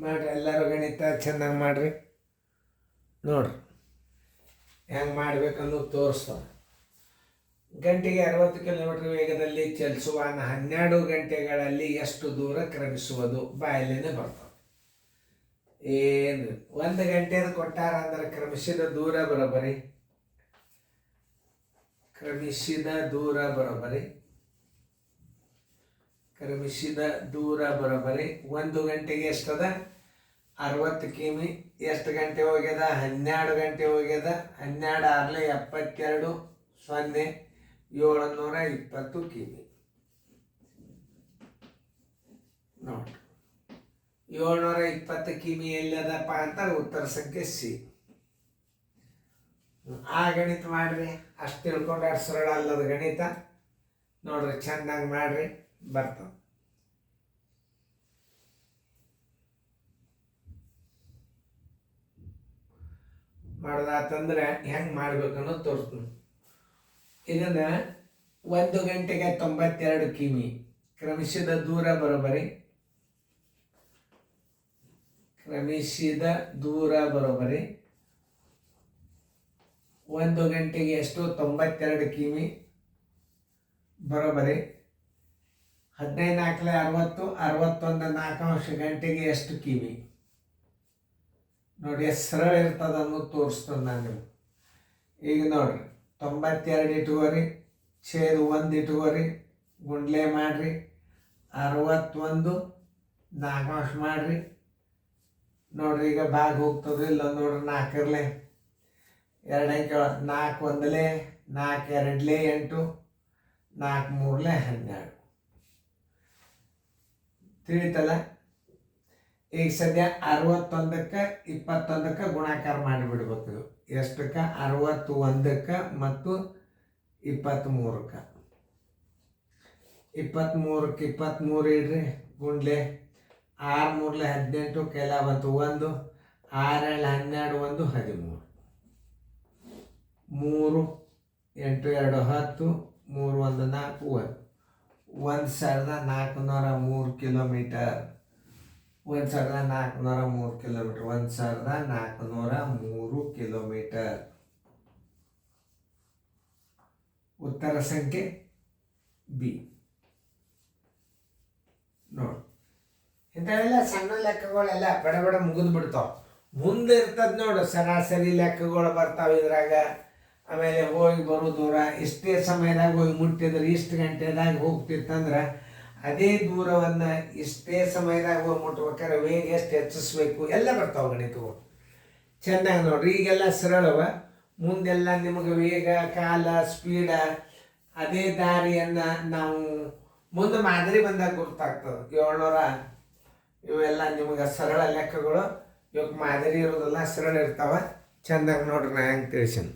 ಮಾಡಿರಿ ಎಲ್ಲರೂ ಗಣಿತ ಚೆನ್ನಾಗಿ ಮಾಡಿರಿ. ನೋಡ್ರಿ ಹೆಂಗೆ ಮಾಡ್ಬೇಕನ್ನೋದು ತೋರಿಸ್ತದೆ. ಗಂಟೆಗೆ 60 ಕಿಲೋಮೀಟರ್ ವೇಗದಲ್ಲಿ ಚಲಿಸುವ 12 ಗಂಟೆಗಳಲ್ಲಿ ಎಷ್ಟು ದೂರ ಕ್ರಮಿಸುವುದು? ಬಾಯಲ್ಲೇನೆ ಬರ್ತದೆ. ಏನು 1 ಗಂಟೆದು ಕೊಟ್ಟಾರ ಅಂದ್ರೆ ಕ್ರಮಿಸಿದ ದೂರ ಬರೋಬ್ಬರಿ ಕ್ರಮಿಸಿದ ದೂರ ಬರೋಬ್ಬರಿ 1 ಗಂಟೆಗೆ ಎಷ್ಟದ? 60 ಕಿಮಿ. ಎಷ್ಟು ಗಂಟೆ ಹೋಗ್ಯದ? 12 ಗಂಟೆ ಹೋಗ್ಯದ. 12 6 72 0 720 ಕಿಮಿ. ನೋಡಿ 720 ಕಿಮಿ ಎಲ್ಲದಪ್ಪ ಅಂತ ಉತ್ತರ ಸಂಖ್ಯೆ ಸಿ. ಆ ಗಣಿತ ಮಾಡ್ರಿ. ಅಷ್ಟು ತಿಳ್ಕೊಂಡ್ರೆ ಸರಳ ಅಲ್ಲದ ಗಣಿತ. ನೋಡ್ರಿ ಚೆನ್ನಾಗಿ ಮಾಡ್ರಿ, ಬರ್ತಾವ. ಮಾಡೋದಾತಂದ್ರೆ ಹೆಂಗೆ ಮಾಡ್ಬೇಕನ್ನೋದು ತೋರಿಸ್ತೀನಿ. ಇದನ್ನ 1 ಗಂಟೆಗೆ 92 ಕಿಮಿ ಕ್ರಮಿಸಿದ ದೂರ ಬರೋಬ್ಬರಿ 1 ಗಂಟೆಗೆ ಎಷ್ಟು? 92 ಕಿಮಿ ಬರೋಬ್ಬರಿ 15 4 60 61 ಗಂಟೆಗೆ ಎಷ್ಟು ಕಿಮಿ? ನೋಡಿ ಎಷ್ಟು ಸರಳ ಇರ್ತದ ಅನ್ನೋದು ತೋರಿಸ್ತೇನೆ ನಾನು ನಿಮ್ಗೆ. ಈಗ ನೋಡ್ರಿ 92 ಇಟ್ಕೋರಿ, ಛೇದ 1 ಇಟ್ಕೋರಿ, ಗುಂಡ್ಲೆ ಮಾಡ್ರಿ, 61 4 ಮಾಡ್ರಿ. ನೋಡ್ರಿ ಈಗ ಭಾಗ ಹೋಗ್ತದೆ ಇಲ್ಲ ನೋಡ್ರಿ. 4 2 4 1 4 2 8 4 3 12 ತಿಳಿತಲ್ಲ. ಈಗ ಸದ್ಯ 61ಕ್ಕೆ 21ಕ್ಕೆ ಗುಣಾಕಾರ ಮಾಡಿಬಿಡ್ಬೇಕು. ಎಷ್ಟಕ್ಕೆ? 61ಕ್ಕೆ ಮತ್ತು 23ಕ್ಕೆ. 23ಕ್ಕೆ 23 ಇಡ್ರಿ, ಗುಂಡ್ಲೆ 6 3 18 ಕೆಲ ಬಂತು 1, 6 2 12 1 13 3 8 2 10 3 1 4 1403 ಕಿಲೋಮೀಟರ್. 1403 ಕಿಲೋಮೀಟರ್. 1403 ಕಿಲೋಮೀಟರ್. ಉತ್ತರ ಸಂಖ್ಯೆ ಬಿ. ನೋಡಿ ಇಂಥವೆಲ್ಲ ಸಣ್ಣ ಲೆಕ್ಕಗಳೆಲ್ಲ ಬಡ ಮುಗಿದು ಬಿಡ್ತಾವ. ಮುಂದೆ ಇರ್ತದ ನೋಡು ಸರಾಸರಿ ಲೆಕ್ಕಗಳು ಬರ್ತಾವೆ ಇದ್ರಾಗ. ಆಮೇಲೆ ಹೋಗಿ ಬರೋ ದೂರ ಇಷ್ಟೇ ಸಮಯದಾಗ ಹೋಗಿ ಮುಟ್ಟಿದ್ರೆ ಇಷ್ಟು ಗಂಟೆದಾಗ ಹೋಗ್ತಿತ್ತಂದ್ರೆ ಅದೇ ದೂರವನ್ನು ಇಷ್ಟೇ ಸಮಯದಾಗ ಹೋಗಿ ಮುಟ್ಬೇಕಾದ್ರೆ ವೇಗ ಎಷ್ಟು ಹೆಚ್ಚಿಸ್ಬೇಕು ಎಲ್ಲ ಬರ್ತಾವೆ ಗಣಿತಗಳು. ಚೆನ್ನಾಗಿ ನೋಡ್ರಿ. ಈಗೆಲ್ಲ ಸರಳವ. ಮುಂದೆಲ್ಲ ನಿಮಗೆ ವೇಗ, ಕಾಲ, ಸ್ಪೀಡ, ಅದೇ ದಾರಿಯನ್ನು ನಾವು ಮುಂದೆ ಮಾದರಿ ಬಂದಾಗ ಗೊತ್ತಾಗ್ತದೆ. 700 ಇವೆಲ್ಲ ನಿಮಗೆ ಸರಳ ಲೆಕ್ಕಗಳು. ಇವಕ್ಕೆ ಮಾದರಿ ಇರೋದೆಲ್ಲ ಸರಳ ಇರ್ತಾವೆ. ಚೆಂದಾಗಿ ನೋಡ್ರಿ ನಾ ಹೆಂಗೆ ತಿಳಿಸೀನಿ.